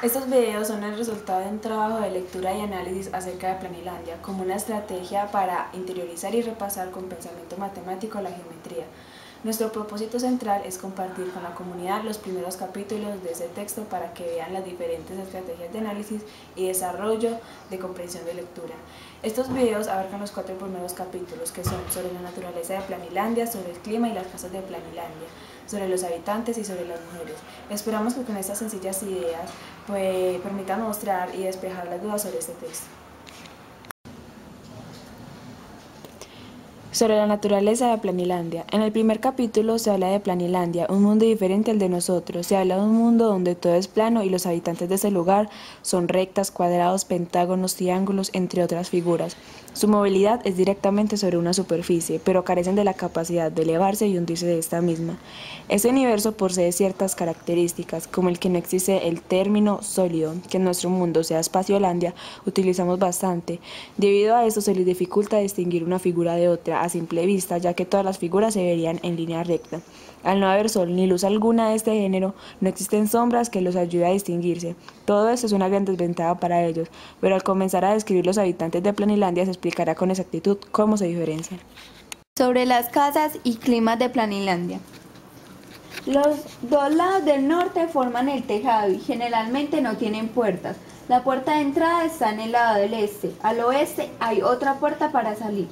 Estos videos son el resultado de un trabajo de lectura y análisis acerca de Planilandia, como una estrategia para interiorizar y repasar con pensamiento matemático la geometría. Nuestro propósito central es compartir con la comunidad los primeros capítulos de ese texto para que vean las diferentes estrategias de análisis y desarrollo de comprensión de lectura. Estos videos abarcan los 4 primeros capítulos, que son sobre la naturaleza de Planilandia, sobre el clima y las casas de Planilandia, sobre los habitantes y sobre las mujeres. Esperamos que con estas sencillas ideas permitan mostrar y despejar las dudas sobre este texto. Sobre la naturaleza de Planilandia. En el primer capítulo se habla de Planilandia, un mundo diferente al de nosotros. Se habla de un mundo donde todo es plano y los habitantes de ese lugar son rectas, cuadrados, pentágonos, triángulos, entre otras figuras. Su movilidad es directamente sobre una superficie, pero carecen de la capacidad de elevarse y hundirse de esta misma. Este universo posee ciertas características, como el que no existe el término sólido, que en nuestro mundo, sea Espaciolandia, utilizamos bastante. Debido a esto se les dificulta distinguir una figura de otra a simple vista, ya que todas las figuras se verían en línea recta. Al no haber sol ni luz alguna de este género, no existen sombras que los ayude a distinguirse. Todo esto es una gran desventaja para ellos, pero al comenzar a describir los habitantes de Planilandia se explicará con exactitud cómo se diferencian. Sobre las casas y climas de Planilandia. Los dos lados del norte forman el tejado y generalmente no tienen puertas. La puerta de entrada está en el lado del este. Al oeste hay otra puerta para salir.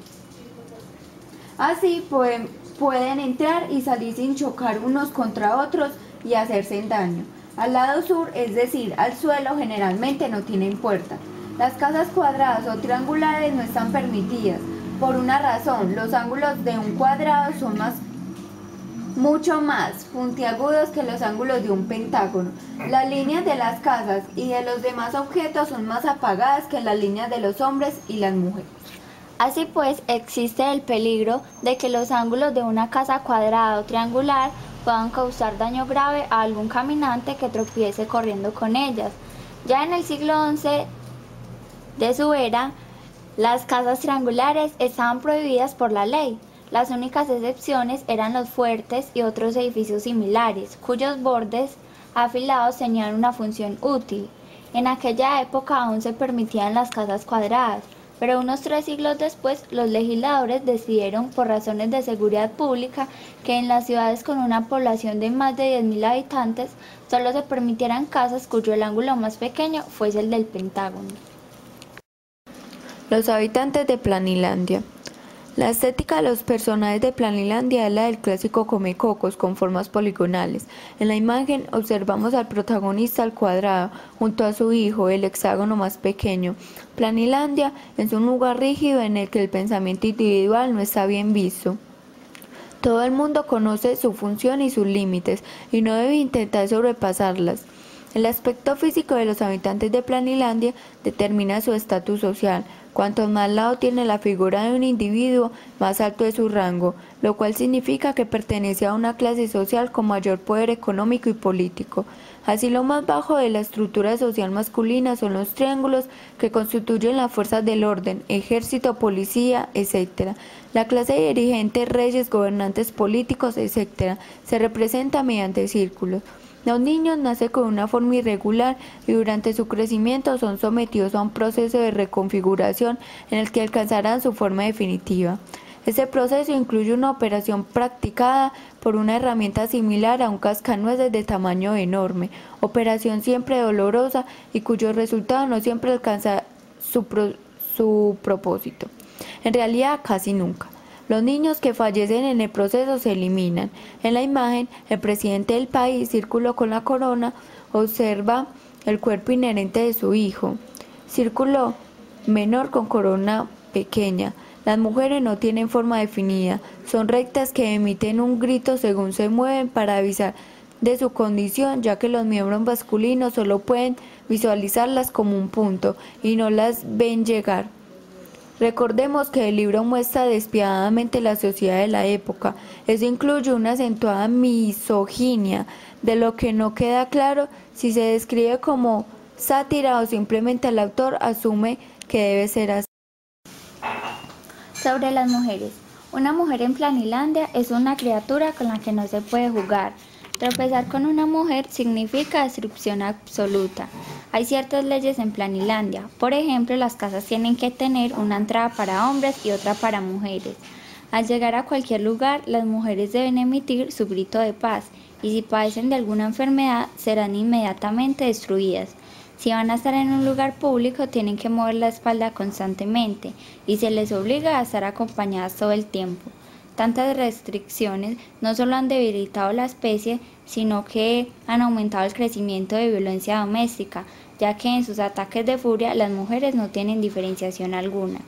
Así pueden entrar y salir sin chocar unos contra otros y hacerse daño. Al lado sur, es decir, al suelo, generalmente no tienen puerta. Las casas cuadradas o triangulares no están permitidas. Por una razón, los ángulos de un cuadrado son mucho más puntiagudos que los ángulos de un pentágono. Las líneas de las casas y de los demás objetos son más apagadas que las líneas de los hombres y las mujeres. Así pues, existe el peligro de que los ángulos de una casa cuadrada o triangular puedan causar daño grave a algún caminante que tropiece corriendo con ellas. Ya en el siglo XI de su era, las casas triangulares estaban prohibidas por la ley. Las únicas excepciones eran los fuertes y otros edificios similares, cuyos bordes afilados tenían una función útil. En aquella época aún se permitían las casas cuadradas, pero unos 3 siglos después los legisladores decidieron, por razones de seguridad pública, que en las ciudades con una población de más de 10.000 habitantes solo se permitieran casas cuyo el ángulo más pequeño fuese el del pentágono. Los habitantes de Planilandia. La estética de los personajes de Planilandia es la del clásico comecocos con formas poligonales. En la imagen observamos al protagonista al cuadrado, junto a su hijo, el hexágono más pequeño. Planilandia es un lugar rígido en el que el pensamiento individual no está bien visto. Todo el mundo conoce su función y sus límites, y no debe intentar sobrepasarlas. El aspecto físico de los habitantes de Planilandia determina su estatus social. Cuanto más lado tiene la figura de un individuo, más alto es su rango, lo cual significa que pertenece a una clase social con mayor poder económico y político. Así, lo más bajo de la estructura social masculina son los triángulos que constituyen las fuerzas del orden, ejército, policía, etc. La clase dirigente, reyes, gobernantes políticos, etc. se representa mediante círculos. Los niños nacen con una forma irregular y durante su crecimiento son sometidos a un proceso de reconfiguración en el que alcanzarán su forma definitiva. Este proceso incluye una operación practicada por una herramienta similar a un cascanueces de tamaño enorme, operación siempre dolorosa y cuyo resultado no siempre alcanza su propósito. En realidad, casi nunca. Los niños que fallecen en el proceso se eliminan. En la imagen, el presidente del país, círculo con la corona, observa el cuerpo inherente de su hijo. Círculo menor con corona pequeña. Las mujeres no tienen forma definida, son rectas que emiten un grito según se mueven para avisar de su condición, ya que los miembros masculinos solo pueden visualizarlas como un punto y no las ven llegar. Recordemos que el libro muestra despiadadamente la sociedad de la época. Eso incluye una acentuada misoginia, de lo que no queda claro si se describe como sátira o simplemente el autor asume que debe ser así. Sobre las mujeres. Una mujer en Planilandia es una criatura con la que no se puede jugar. Tropezar con una mujer significa destrucción absoluta. Hay ciertas leyes en Planilandia. Por ejemplo, las casas tienen que tener una entrada para hombres y otra para mujeres. Al llegar a cualquier lugar, las mujeres deben emitir su grito de paz y si padecen de alguna enfermedad, serán inmediatamente destruidas. Si van a estar en un lugar público, tienen que mover la espalda constantemente y se les obliga a estar acompañadas todo el tiempo. Tantas restricciones no solo han debilitado la especie, sino que han aumentado el crecimiento de violencia doméstica, ya que en sus ataques de furia las mujeres no tienen diferenciación alguna.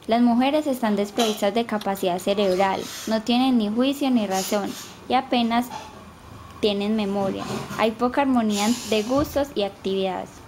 Las mujeres están desprovistas de capacidad cerebral, no tienen ni juicio ni razón y apenas tienen memoria. Hay poca armonía de gustos y actividades.